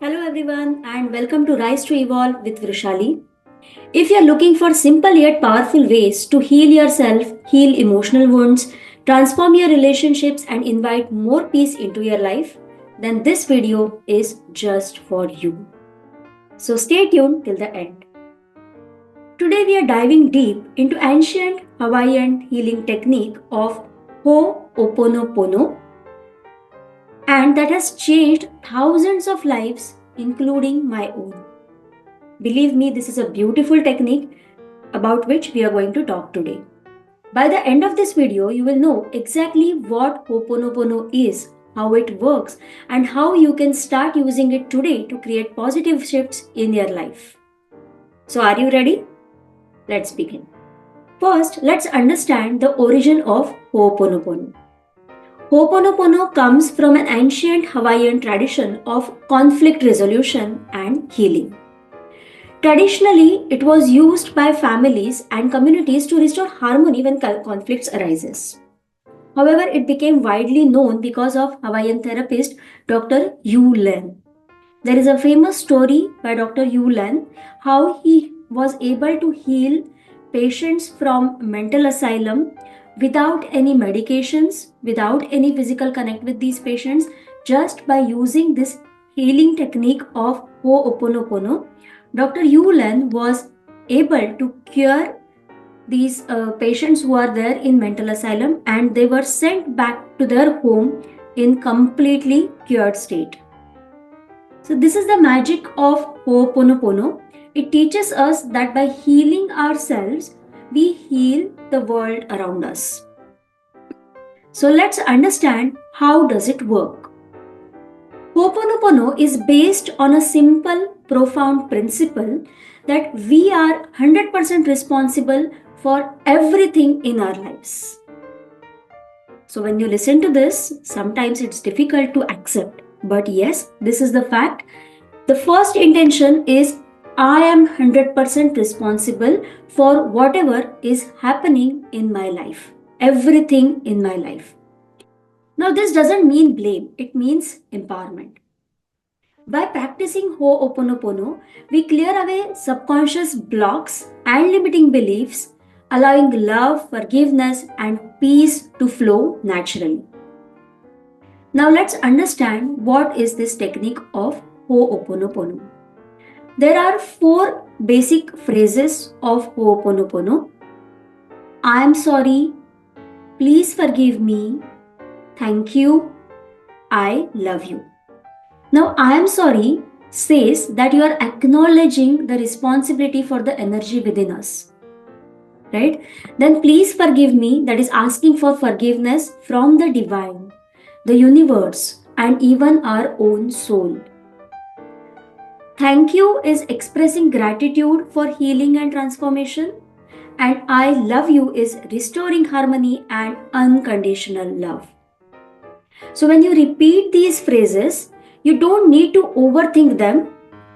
Hello everyone and welcome to Rise to Evolve with Vrishali. If you're looking for simple yet powerful ways to heal yourself, heal emotional wounds, transform your relationships and invite more peace into your life, then this video is just for you. So stay tuned till the end. Today we are diving deep into ancient Hawaiian healing technique of Ho'oponopono, and that has changed thousands of lives including my own. Believe me, this is a beautiful technique about which we are going to talk today. By the end of this video, you will know exactly what Ho'oponopono is, how it works, and how you can start using it today to create positive shifts in your life. So, are you ready? Let's begin. First, let's understand the origin of Ho'oponopono. Ho'oponopono comes from an ancient Hawaiian tradition of conflict resolution and healing. Traditionally, it was used by families and communities to restore harmony when conflicts arises. However, it became widely known because of Hawaiian therapist Dr. Yu Len. There is a famous story by Dr. Yu Len how he was able to heal patients from mental asylum without any medications, without any physical connect with these patients, just by using this healing technique of Ho'oponopono. Dr. Yu Len was able to cure these patients who are there in mental asylum, and they were sent back to their home in completely cured state. So this is the magic of Ho'oponopono. It teaches us that by healing ourselves, we heal the world around us. So let's understand how does it work. Ho'oponopono is based on a simple, profound principle that we are 100% responsible for everything in our lives. So when you listen to this, sometimes it's difficult to accept. But yes, this is the fact. The first intention is I am 100% responsible for whatever is happening in my life, everything in my life. Now, this doesn't mean blame, it means empowerment. By practicing Ho'oponopono, we clear away subconscious blocks and limiting beliefs, allowing love, forgiveness, and peace to flow naturally. Now, let's understand what is this technique of Ho'oponopono. There are 4 basic phrases of Ho'oponopono. I am sorry, please forgive me, thank you, I love you. Now, I am sorry says that you are acknowledging the responsibility for the energy within us. Right? Then, please forgive me, that is asking for forgiveness from the divine, the universe, and even our own soul. Thank you is expressing gratitude for healing and transformation. And I love you is restoring harmony and unconditional love. So, when you repeat these phrases, you don't need to overthink them.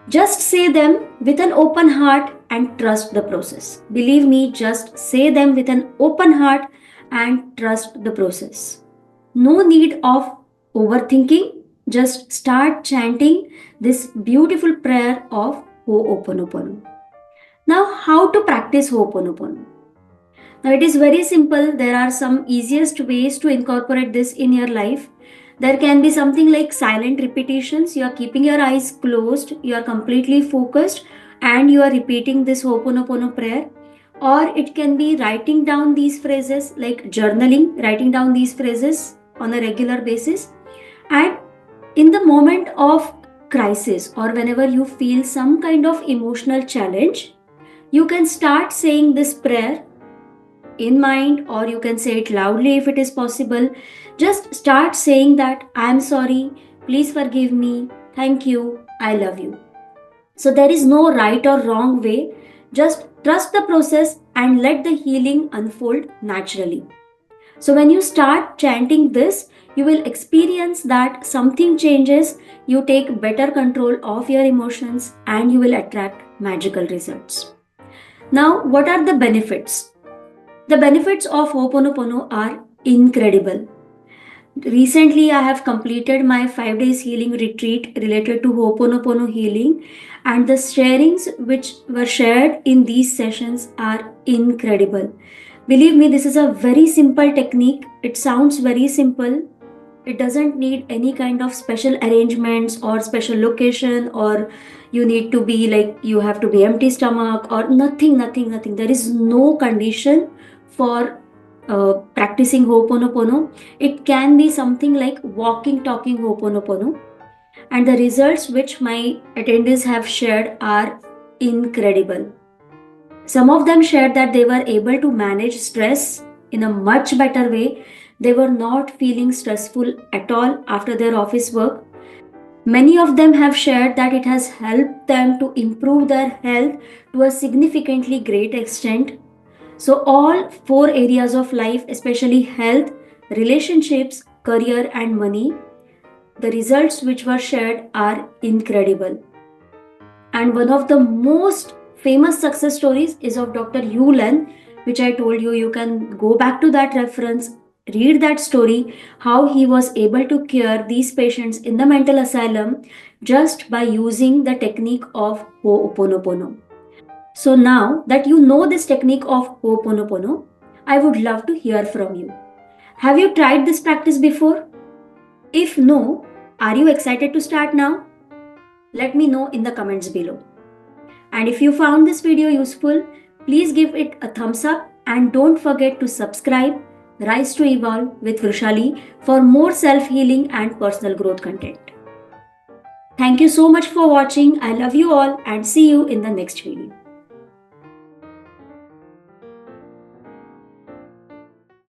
Just say them with an open heart and trust the process. Believe me, just say them with an open heart and trust the process. No need of overthinking. Just start chanting this beautiful prayer of Ho'oponopono. Now, how to practice Ho'oponopono? Now, it is very simple. There are some easiest ways to incorporate this in your life. There can be something like silent repetitions. You are keeping your eyes closed, you are completely focused, and you are repeating this Ho'oponopono prayer. Or it can be writing down these phrases, like journaling, writing down these phrases on a regular basis. And in the moment of crisis or whenever you feel some kind of emotional challenge, you can start saying this prayer in mind, or you can say it loudly if it is possible. Just start saying that I am sorry, please forgive me, thank you, I love you. So there is no right or wrong way. Just trust the process and let the healing unfold naturally. So when you start chanting this, you will experience that something changes, you take better control of your emotions, and you will attract magical results. Now, what are the benefits? The benefits of Ho'oponopono are incredible. Recently, I have completed my 5 days healing retreat related to Ho'oponopono healing, and the sharings which were shared in these sessions are incredible. Believe me, this is a very simple technique. It sounds very simple. It doesn't need any kind of special arrangements or special location, or you need to be like you have to be empty stomach or nothing. There is no condition for practicing Ho'oponopono. It can be something like walking, talking Ho'oponopono. And the results which my attendees have shared are incredible. Some of them shared that they were able to manage stress in a much better way. They were not feeling stressful at all after their office work. Many of them have shared that it has helped them to improve their health to a significantly great extent. So, all four areas of life, especially health, relationships, career, and money, the results which were shared are incredible. And one of the most famous success stories is of Dr. Yulen, which I told you. You can go back to that reference, read that story, how he was able to cure these patients in the mental asylum just by using the technique of Ho'oponopono. So now that you know this technique of Ho'oponopono, I would love to hear from you. Have you tried this practice before? If no, are you excited to start now? Let me know in the comments below. And if you found this video useful, please give it a thumbs up and don't forget to subscribe Rise to Evolve with Vrushali for more self-healing and personal growth content. Thank you so much for watching. I love you all and see you in the next video.